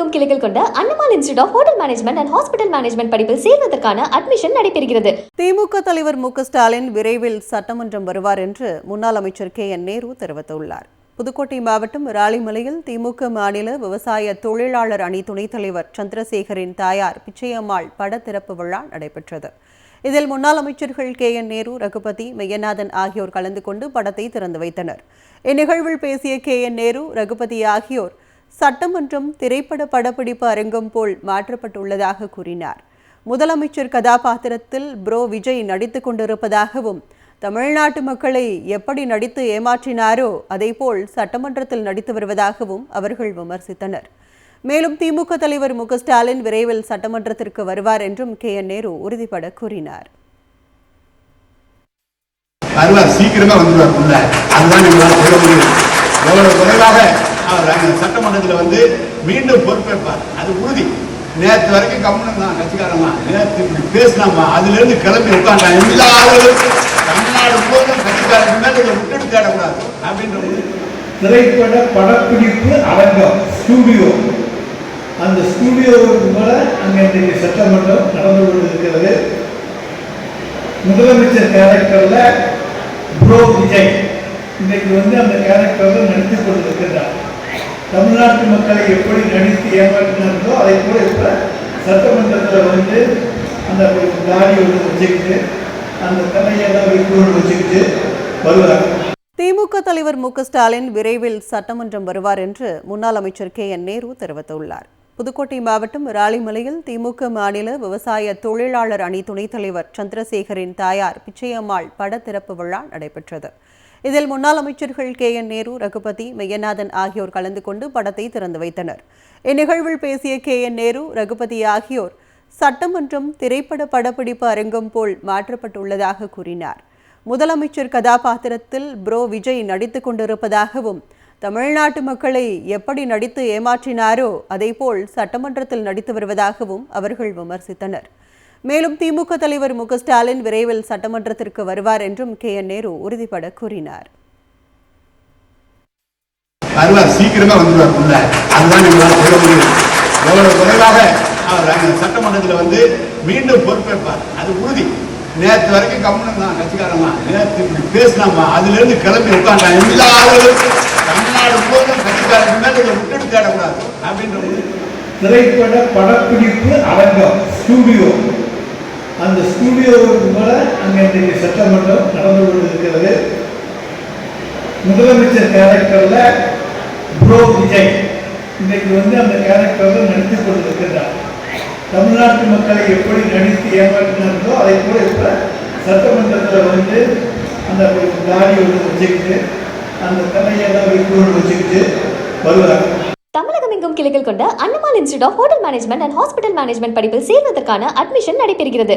தமிழகமெங்கும் கிளைகள் கொண்ட Annamal institute of hotel management and hospital management படிப்பில் சேர்வதற்கான அட்மிஷன் நடைபெறுகிறது. திமுக தலைவர் மு.க. ஸ்டாலின் விரைவில் சட்டமன்றம் வருவார் என்று முன்னாள் அமைச்சர் கே.என். நேரு தெரிவித்துள்ளார். புதுக்கோட்டை மாவட்டம் ராலிமலையில் திமுக மாநில விவசாய தொழிலாளர் அணி துணைத் தலைவர் சந்திரசேகரின் தாயார் பிச்சையம்மாள் பட திறப்பு விழா நடைபெற்றது. இதில் முன்னாள் அமைச்சர்கள் கே.என். நேரு, ரகுபதி, மெய்யநாதன் ஆகியோர் கலந்து கொண்டு படத்தை திறந்து வைத்தனர். இந்நிகழ்வில் பேசிய கே.என். நேரு, ரகுபதி ஆகியோர் சட்டமன்றம் திரைப்பட படப்பிடிப்பு அரங்கம் போல் மாற்றப்பட்டுள்ளதாக கூறினார். முதலமைச்சர் கதாபாத்திரத்தில் ப்ரோ விஜய் நடித்துக் கொண்டிருப்பதாகவும், தமிழ்நாட்டு மக்களை எப்படி நடித்து ஏமாற்றினாரோ அதேபோல் சட்டமன்றத்தில் நடித்து வருவதாகவும் அவர்கள் விமர்சித்தனர். மேலும் திமுக தலைவர் மு.க. ஸ்டாலின் விரைவில் சட்டமன்றத்திற்கு வருவார் என்றும் கே.என். நேரு உறுதிபட கூறினார். சீக்கிரமா வந்துருவார். அதுதான் எங்களால் சொல்ல முடியும். எவ்வளவு விரைவாக அவர் சட்டமன்றத்தில் வந்து மீண்டும் பொறுப்பேற்பார், அது உறுதி. நேற்று வரைக்கும் கம்முனம் தான், கட்சிக்காரன் தான். நேற்று இப்படி பேசினாமா, அதுல இருந்து கிளம்பி உட்காண்டான். எல்லா ஆளுகளும் தமிழ்நாடு முழுவதும் கட்சிக்காரன் மேல இதை விட்டுட்டு தேடக்கூடாது அப்படின்ற திரைப்பட படப்பிடிப்பு அரங்கம் ஸ்டூடியோ, அந்த ஸ்டூடியோவுக்கு மேல அங்க இன்றைக்கு சட்டமன்றம் நடந்து கொண்டிருக்கிறது. முதலமைச்சர் கேரக்டர்ல ப்ரோ விஜய் இன்னைக்கு வந்து அந்த கேரக்டர்ல நடித்துக் கொண்டிருக்கிறார். தமிழ்நாட்டு மக்களை எப்படி நடித்து ஏமாற்றினார்களோ அதை கூட இப்ப சட்டமன்றத்தில் வந்து அந்த தாடி ஒன்று வச்சுக்கிட்டு அந்த தலையெல்லாம் வைக்கோடு வச்சுக்கிட்டு வருவார். திமுக தலைவர் மு.க. ஸ்டாலின் விரைவில் சட்டமன்றம் வருவார் என்று முன்னாள் அமைச்சர் கே.என். நேரு தெரிவித்துள்ளார். புதுக்கோட்டை மாவட்டம் ராலிமலையில் திமுக மாநில விவசாய தொழிலாளர் அணி துணைத் தலைவர் சந்திரசேகரின் தாயார் பிச்சையம்மாள் பட திறப்பு விழா நடைபெற்றது. இதில் முன்னாள் அமைச்சர்கள் கே.என். நேரு, ரகுபதி, மெய்யநாதன் ஆகியோர் கலந்து கொண்டு படத்தை திறந்து வைத்தனர். இந்நிகழ்வில் பேசிய கே.என். நேரு, ரகுபதி ஆகியோர் சட்டமன்றம் திரைப்பட படப்பிடிப்பு அரங்கம் போல் மாற்றப்பட்டுள்ளதாக கூறினார். முதலமைச்சர் கதாபாத்திரத்தில் ப்ரோ விஜய் நடித்துக் கொண்டிருப்பதாகவும், தமிழ்நாட்டு மக்களை எப்படி நடித்து ஏமாற்றினாரோ அதேபோல் சட்டமன்றத்தில் நடித்து வருவதாகவும் அவர்கள் விமர்சித்தனர். மேலும் திமுக தலைவர் மு.க. ஸ்டாலின் விரைவில் சட்டமன்றத்திற்கு வருவார் என்றும் கே.என். நேரு உறுதிபட கூறினார். சீக்கிரமா வந்துருவார். அதுதான் எங்களால் சொல்ல முடியும். எவ்வளவு விரைவாக அவர் சட்டமன்றத்தில் வந்து மீண்டும் பொறுப்பேற்பார், அது உறுதி. நேற்று வரைக்கும் கம்முனம் தான், கட்சிக்காரன் தான். நேற்று இப்படி பேசினாமா, அதுல இருந்து கிளம்பி உட்காண்டான். எல்லா ஆளுகளும் தமிழ்நாடு முழுவதும் கட்சிக்காரன் மேல இதை விட்டுட்டு தேடக்கூடாது அப்படின்ற திரைப்பட படப்பிடிப்பு அரங்கம் ஸ்டூடியோ, அந்த ஸ்டூடியோவுக்கு மேல அங்க இன்றைக்கு சட்டமன்றம் நடந்து கொண்டிருக்கிறது. முதலமைச்சர் கேரக்டர்ல ப்ரோ விஜய் இன்னைக்கு வந்து அந்த கேரக்டர்ல நடித்துக் கொண்டிருக்கிறார். தமிழ்நாட்டு மக்களை எப்படி நடித்து ஏமாற்றினார்களோ அதை கூட இப்ப சட்டமன்றத்தில் வந்து அந்த தாடி ஒன்று வச்சுக்கிட்டு அந்த தலையெல்லாம் வைக்கோடு வச்சுக்கிட்டு வருவார். தமிழகமெங்கும் கிளைகள் கொண்ட Annamal institute of hotel management and hospital management படிப்பில் சேர்வதற்கான அட்மிஷன் நடைபெறுகிறது.